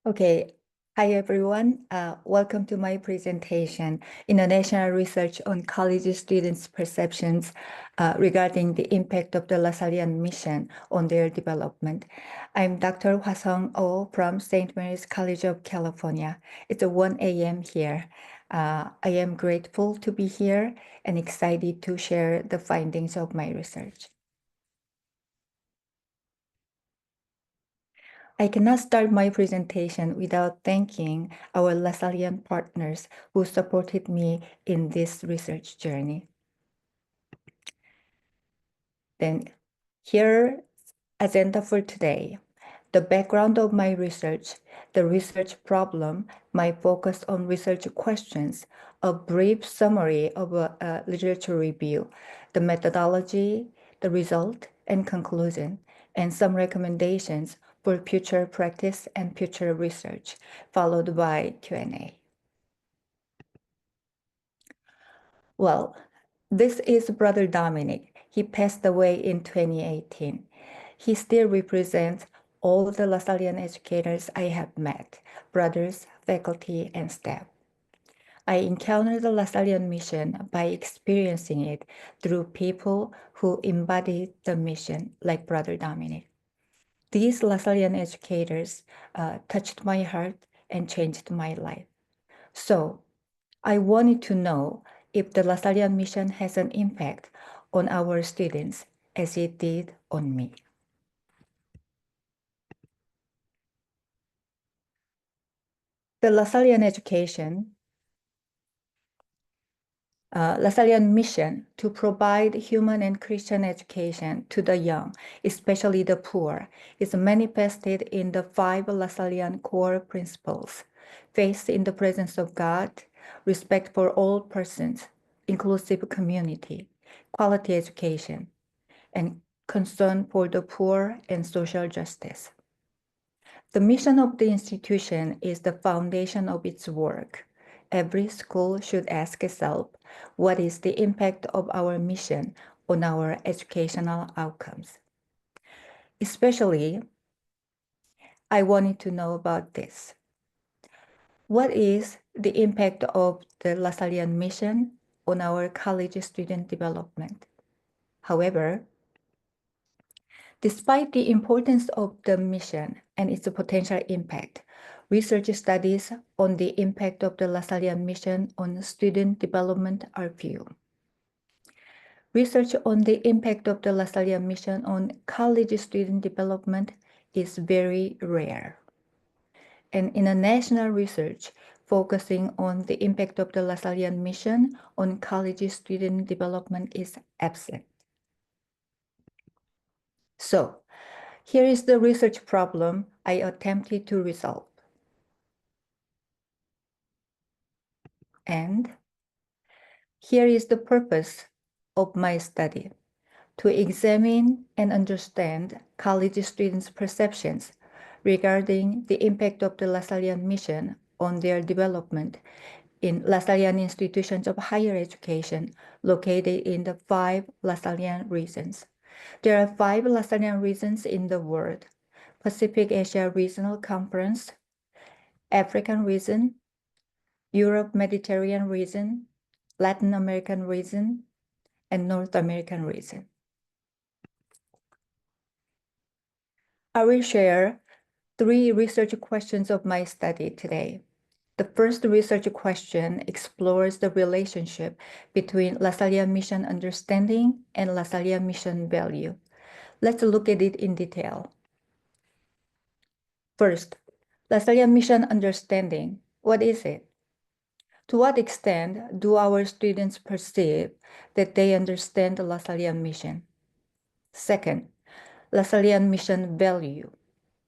Okay. Hi, everyone. Welcome to my presentation, International Research on College Students' Perceptions regarding the impact of the Lasallian Mission on their development. I'm Dr. HwaSeong Oh from St. Mary's College of California. It's 1 a.m. here. I am grateful to be here and excited to share the findings of my research. I cannot start my presentation without thanking our Lasallian partners who supported me in this research journey. Then here, agenda for today. The background of my research, the research problem, my focus on research questions, a brief summary of a literature review, the methodology, the result, and conclusion, and some recommendations for future practice and future research, followed by Q&A. Well, this is Brother Dominic. He passed away in 2018. He still represents all the Lasallian educators I have met, brothers, faculty, and staff. I encountered the Lasallian mission by experiencing it through people who embodied the mission, like Brother Dominic. These Lasallian educators touched my heart and changed my life. So I wanted to know if the Lasallian mission has an impact on our students as it did on me. The Lasallian Lasallian mission to provide human and Christian education to the young, especially the poor, is manifested in the 5 Lasallian core principles: faith in the presence of God, respect for all persons, inclusive community, quality education, and concern for the poor and social justice. The mission of the institution is the foundation of its work. Every school should ask itself, what is the impact of our mission on our educational outcomes? Especially, I wanted to know about this. What is the impact of the Lasallian mission on our college student development? However, despite the importance of the mission and its potential impact, research studies on the impact of the Lasallian mission on student development are few. Research on the impact of the Lasallian mission on college student development is very rare. And international research focusing on the impact of the Lasallian mission on college student development is absent. So, here is the research problem I attempted to resolve. And here is the purpose of my study: to examine and understand college students' perceptions regarding the impact of the Lasallian mission on their development in Lasallian institutions of higher education located in the 5 Lasallian regions. There are 5 Lasallian regions in the world: Pacific Asia Regional Conference, African region, Europe Mediterranean region, Latin American region, and North American region. I will share 3 research questions of my study today. The first research question explores the relationship between Lasallian mission understanding and Lasallian mission value. Let's look at it in detail. First, Lasallian mission understanding. What is it? To what extent do our students perceive that they understand the Lasallian mission? Second, Lasallian mission value.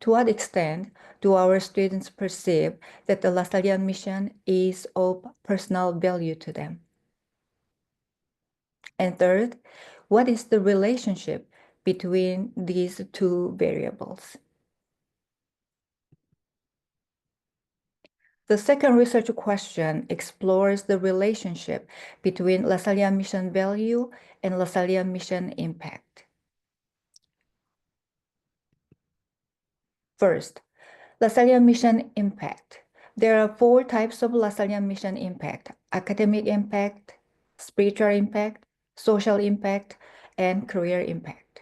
To what extent do our students perceive that the Lasallian mission is of personal value to them? And third, what is the relationship between these 2 variables? The second research question explores the relationship between Lasallian mission value and Lasallian mission impact. First, Lasallian Mission Impact. There are 4 types of Lasallian Mission Impact: academic impact, spiritual impact, social impact, and career impact.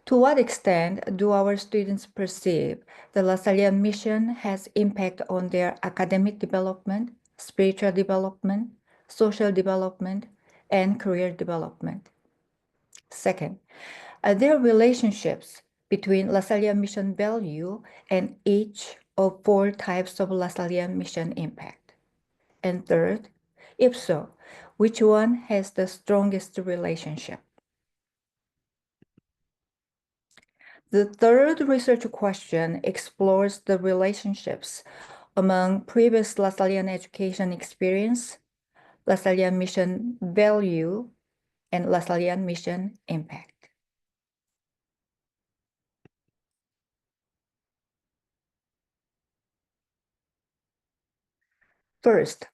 To what extent do our students perceive the Lasallian mission has impact on their academic development, spiritual development, social development, and career development? Second, are there relationships between Lasallian mission value and each of 4 types of Lasallian mission impact? And third, if so, which one has the strongest relationship? The third research question explores the relationships among previous Lasallian education experience, Lasallian mission value, and Lasallian mission impact. First,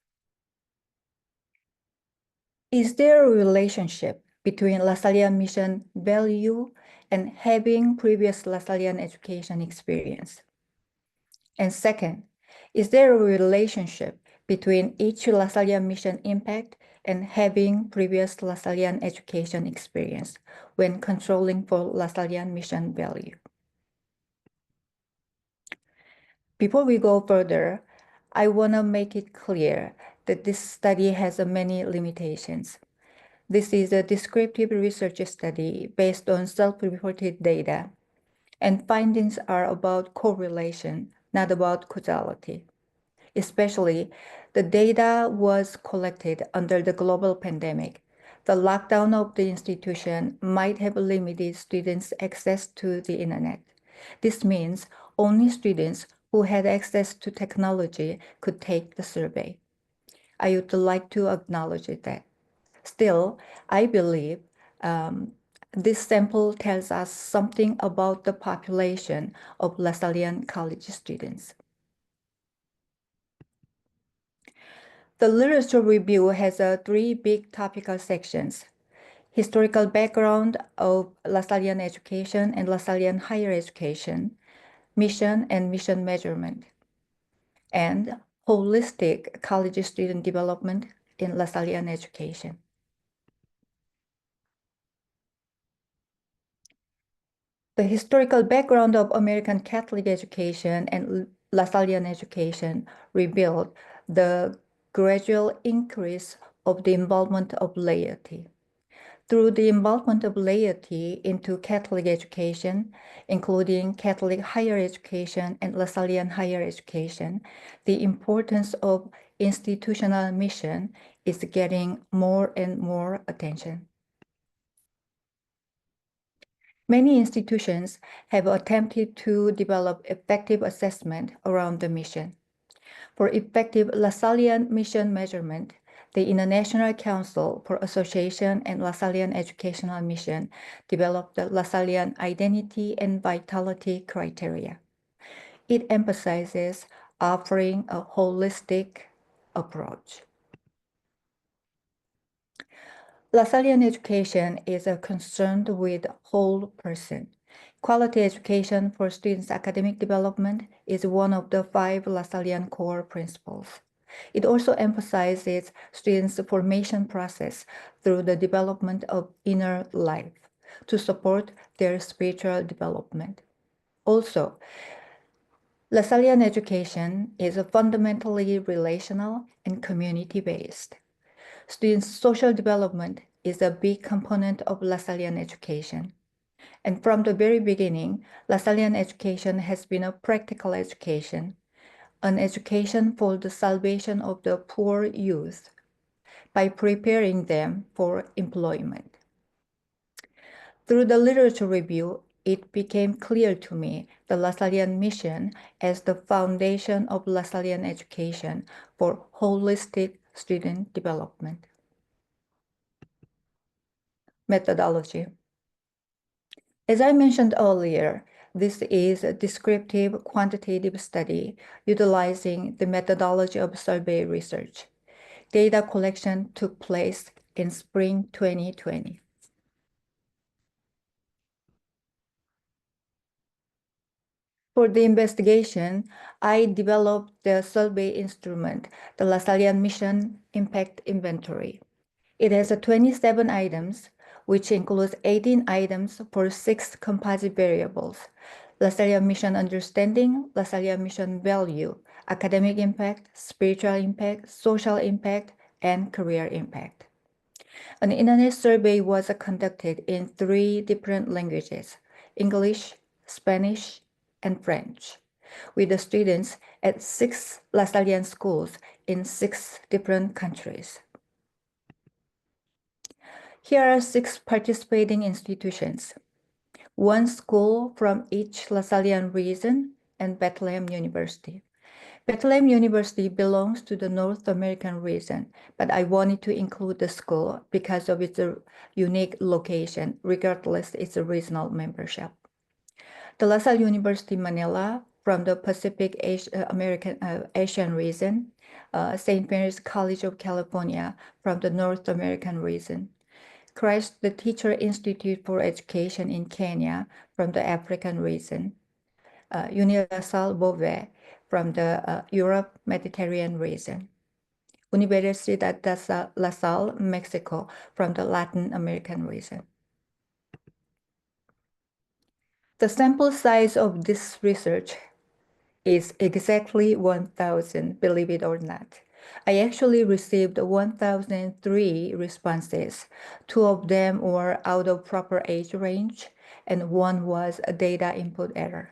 is there a relationship between Lasallian mission value and having previous Lasallian education experience? And second, is there a relationship between each Lasallian mission impact and having previous Lasallian education experience when controlling for Lasallian mission value? Before we go further, I want to make it clear that this study has many limitations. This is a descriptive research study based on self-reported data, and findings are about correlation, not about causality. Especially, the data was collected under the global pandemic. The lockdown of the institution might have limited students' access to the internet. This means only students who had access to technology could take the survey. I would like to acknowledge that. Still, I believe this sample tells us something about the population of Lasallian college students. The literature review has 3 big topical sections: historical background of Lasallian education and Lasallian higher education, mission and mission measurement, and holistic college student development in Lasallian education. The historical background of American Catholic education and Lasallian education revealed the gradual increase of the involvement of laity. Through the involvement of laity into Catholic education, including Catholic higher education and Lasallian higher education, the importance of institutional mission is getting more and more attention. Many institutions have attempted to develop effective assessment around the mission. For effective Lasallian mission measurement, the International Council for Association and Lasallian Educational Mission developed the Lasallian Identity and Vitality Criteria. It emphasizes offering a holistic approach. Lasallian education is concerned with whole person. Quality education for students' academic development is one of the 5 Lasallian core principles. It also emphasizes students' formation process through the development of inner life to support their spiritual development. Also, Lasallian education is fundamentally relational and community-based. Students' social development is a big component of Lasallian education. And from the very beginning, Lasallian education has been a practical education, an education for the salvation of the poor youth by preparing them for employment. Through the literature review, it became clear to me the Lasallian mission as the foundation of Lasallian education for holistic student development. Methodology. As I mentioned earlier, this is a descriptive quantitative study utilizing the methodology of survey research. Data collection took place in spring 2020. For the investigation, I developed the survey instrument, the Lasallian Mission Impact Inventory. It has 27 items, which includes 18 items for 6 composite variables: Lasallian mission understanding, Lasallian mission value, academic impact, spiritual impact, social impact, and career impact. An internet survey was conducted in 3 different languages: English, Spanish, and French, with the students at 6 Lasallian schools in 6 different countries. Here are 6 participating institutions: 1 school from each Lasallian region and Bethlehem University. Bethlehem University belongs to the North American region, but I wanted to include the school because of its unique location, regardless its regional membership. The LaSalle University Manila from the Pacific Asian region, St. Mary's College of California from the North American region, Christ the Teacher Institute for Education in Kenya from the African region, Universal Bove from the Europe Mediterranean region, Universidad de La Salle, Mexico from the Latin American region. The sample size of this research is exactly 1,000, believe it or not. I actually received 1,003 responses. 2 of them were out of proper age range, and 1 was a data input error.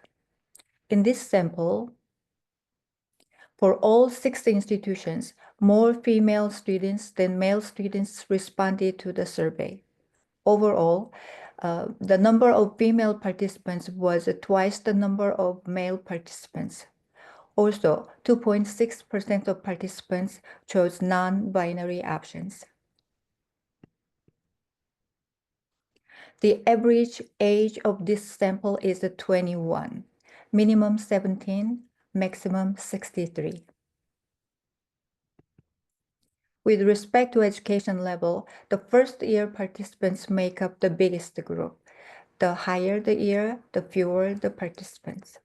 In this sample, for all 6 institutions, more female students than male students responded to the survey. Overall, the number of female participants was twice the number of male participants. Also, 2.6% of participants chose non-binary options. The average age of this sample is 21, minimum 17, maximum 63. With respect to education level, the first-year participants make up the biggest group. The higher the year, the fewer the participants.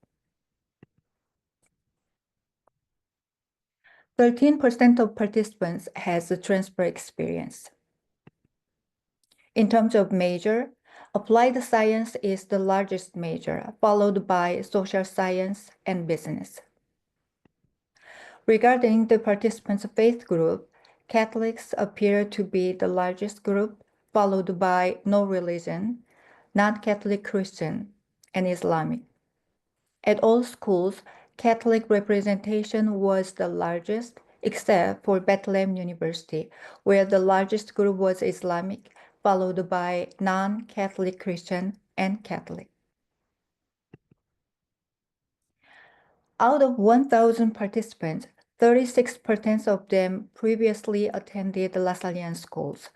13% of participants has a transfer experience. In terms of major, applied science is the largest major, followed by social science and business. Regarding the participants' faith group, Catholics appear to be the largest group, followed by no religion, non-Catholic Christian, and Islamic. At all schools, Catholic representation was the largest, except for Bethlehem University, where the largest group was Islamic, followed by non-Catholic Christian and Catholic. Out of 1,000 participants, 36% of them previously attended Lasallian schools.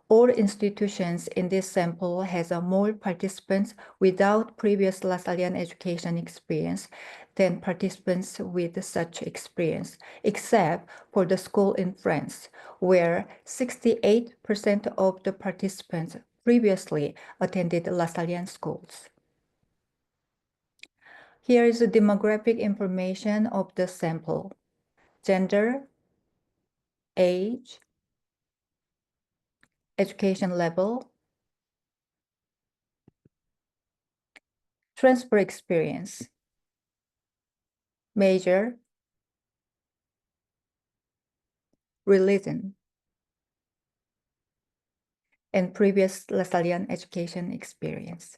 All institutions in this sample has more participants without previous Lasallian education experience than participants with such experience, except for the school in France, where 68% of the participants previously attended Lasallian schools. Here is the demographic information of the sample: gender, age, education level, transfer experience, major, religion, and previous Lasallian education experience.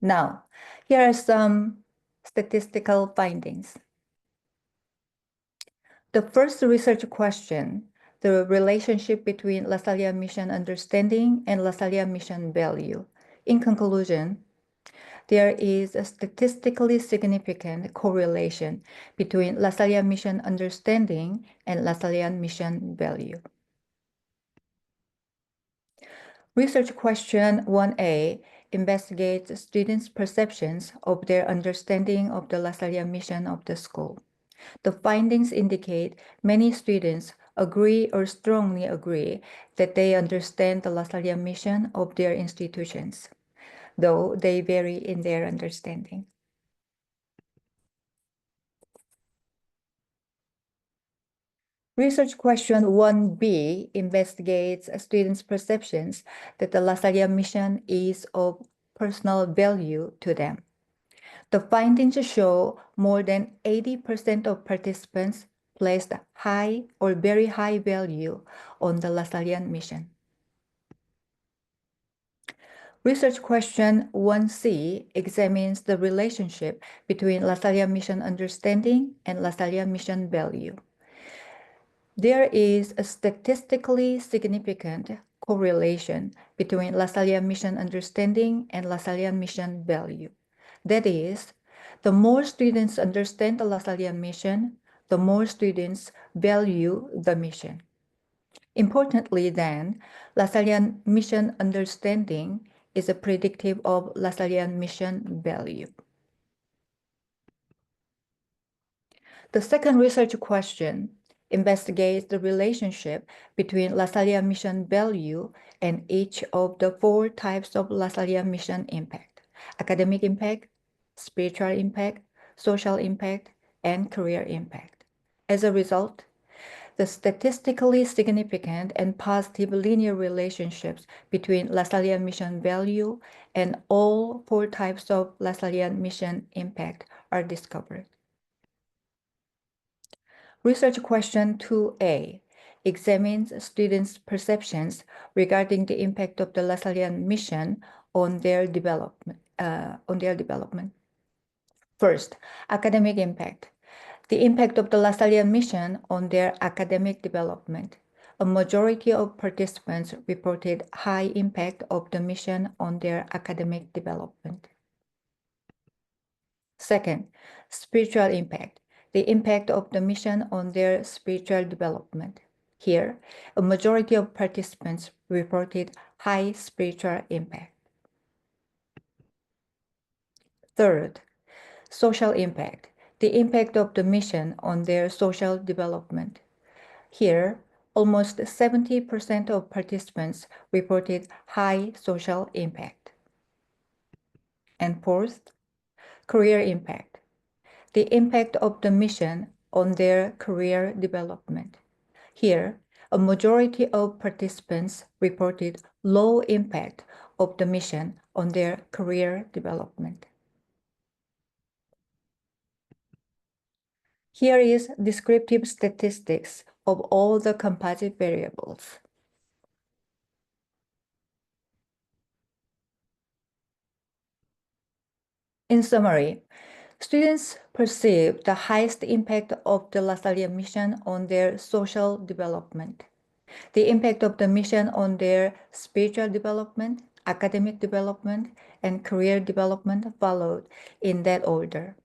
Now, here are some statistical findings. The first research question, the relationship between Lasallian mission understanding and Lasallian mission value. In conclusion, there is a statistically significant correlation between Lasallian mission understanding and Lasallian mission value. Research question 1A investigates students' perceptions of their understanding of the Lasallian mission of the school. The findings indicate many students agree or strongly agree that they understand the Lasallian mission of their institutions. though they vary in their understanding. Research question 1B investigates students' perceptions that the Lasallian mission is of personal value to them. The findings show more than 80% of participants placed high or very high value on the Lasallian mission. Research question 1C examines the relationship between Lasallian mission understanding and Lasallian mission value. There is a statistically significant correlation between Lasallian mission understanding and Lasallian mission value. That is, the more students understand the Lasallian mission, the more students value the mission. Importantly then, Lasallian mission understanding is a predictive of Lasallian mission value. The second research question investigates the relationship between Lasallian mission value and each of the 4 types of Lasallian mission impact: academic impact, spiritual impact, social impact, and career impact. As a result, the statistically significant and positive linear relationships between Lasallian mission value and all 4 types of Lasallian mission impact are discovered. Research question 2A examines students' perceptions regarding the impact of the Lasallian mission on their development. First, academic impact. The impact of the Lasallian mission on their academic development. A majority of participants reported high impact of the mission on their academic development. Second, spiritual impact. The impact of the mission on their spiritual development. Here, a majority of participants reported high spiritual impact. Third, social impact. The impact of the mission on their social development. Here, almost 70% of participants reported high social impact. And fourth, career impact. The impact of the mission on their career development. Here, a majority of participants reported low impact of the mission on their career development. Here is descriptive statistics of all the composite variables. In summary, students perceive the highest impact of the Lasallian mission on their social development, the impact of the mission on their spiritual development, academic development, and career development followed in that order.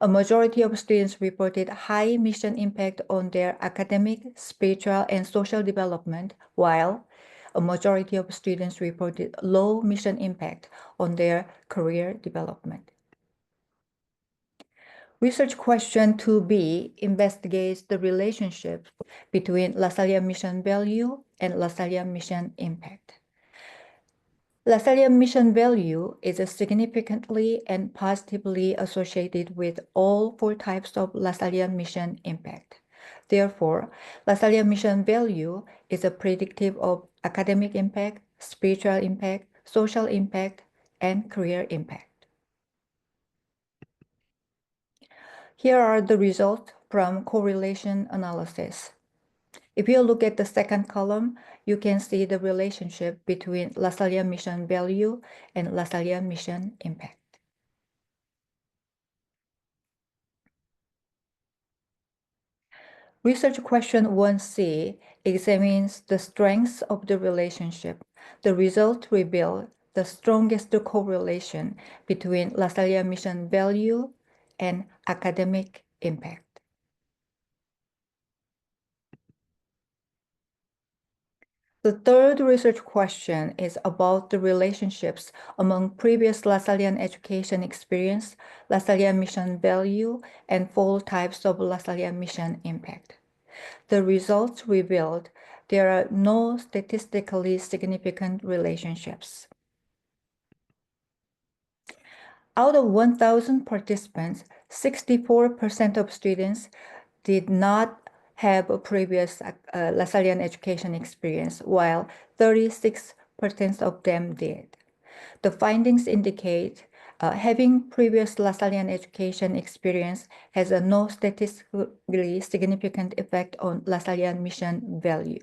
A majority of students reported high mission impact on their academic, spiritual, and social development, while a majority of students reported low mission impact on their career development. Research question 2B investigates the relationship between Lasallian mission value and Lasallian mission impact. Lasallian mission value is significantly and positively associated with all 4 types of Lasallian mission impact. Therefore, Lasallian mission value is a predictive of academic impact, spiritual impact, social impact, and career impact. Here are the results from correlation analysis. If you look at the second column, you can see the relationship between Lasallian mission value and Lasallian mission impact. Research question 1C examines the strengths of the relationship. The results reveal the strongest correlation between Lasallian mission value and academic impact. The third research question is about the relationships among previous Lasallian education experience, Lasallian mission value, and 4 types of Lasallian mission impact. The results revealed there are no statistically significant relationships. Out of 1,000 participants, 64% of students did not have a previous Lasallian education experience, while 36% of them did. The findings indicate having previous Lasallian education experience has a no statistically significant effect on Lasallian mission value.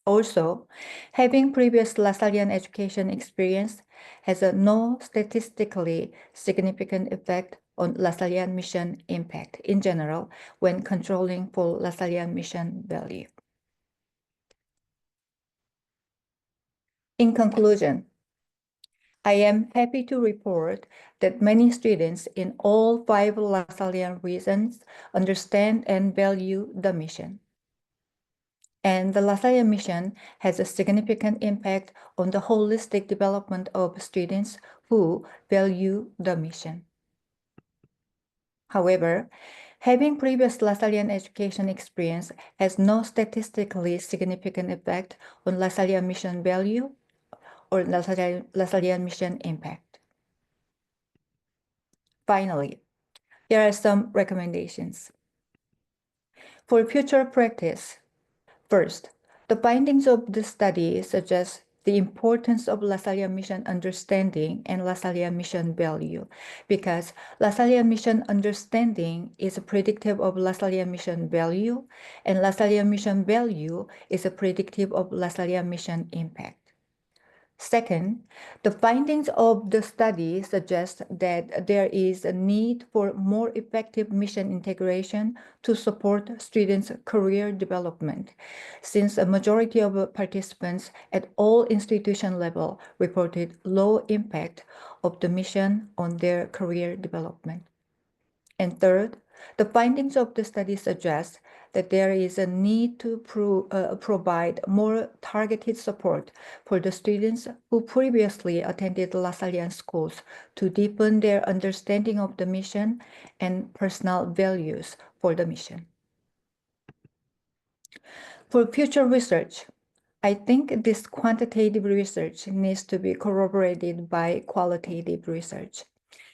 Also, having previous Lasallian education experience has a no statistically significant effect on Lasallian mission impact in general when controlling for Lasallian mission value. In conclusion, I am happy to report that many students in all 5 Lasallian regions understand and value the mission. And the Lasallian mission has a significant impact on the holistic development of students who value the mission. However, having previous Lasallian education experience has no statistically significant effect on Lasallian mission value or Lasallian mission impact. Finally, here are some recommendations. For future practice, first, the findings of the study suggest the importance of Lasallian mission understanding and Lasallian mission value, because Lasallian mission understanding is predictive of Lasallian mission value, and Lasallian mission value is predictive of Lasallian mission impact. Second, the findings of the study suggest that there is a need for more effective mission integration to support students' career development, since a majority of participants at all institution level reported low impact of the mission on their career development. And third, the findings of the study suggest that there is a need to provide more targeted support for the students who previously attended Lasallian schools to deepen their understanding of the mission and personal values for the mission. For future research, I think this quantitative research needs to be corroborated by qualitative research.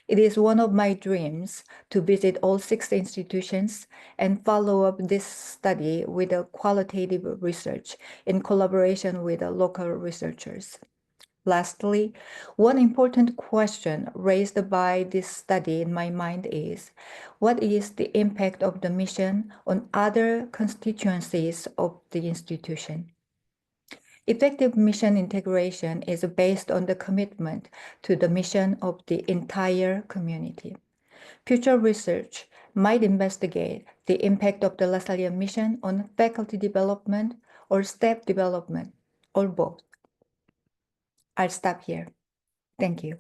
It is one of my dreams to visit all 6 institutions and follow up this study with a qualitative research in collaboration with the local researchers. Lastly, one important question raised by this study in my mind is, what is the impact of the mission on other constituencies of the institution? Effective mission integration is based on the commitment to the mission of the entire community. Future research might investigate the impact of the Lasallian mission on faculty development or staff development, or both. I'll stop here. Thank you.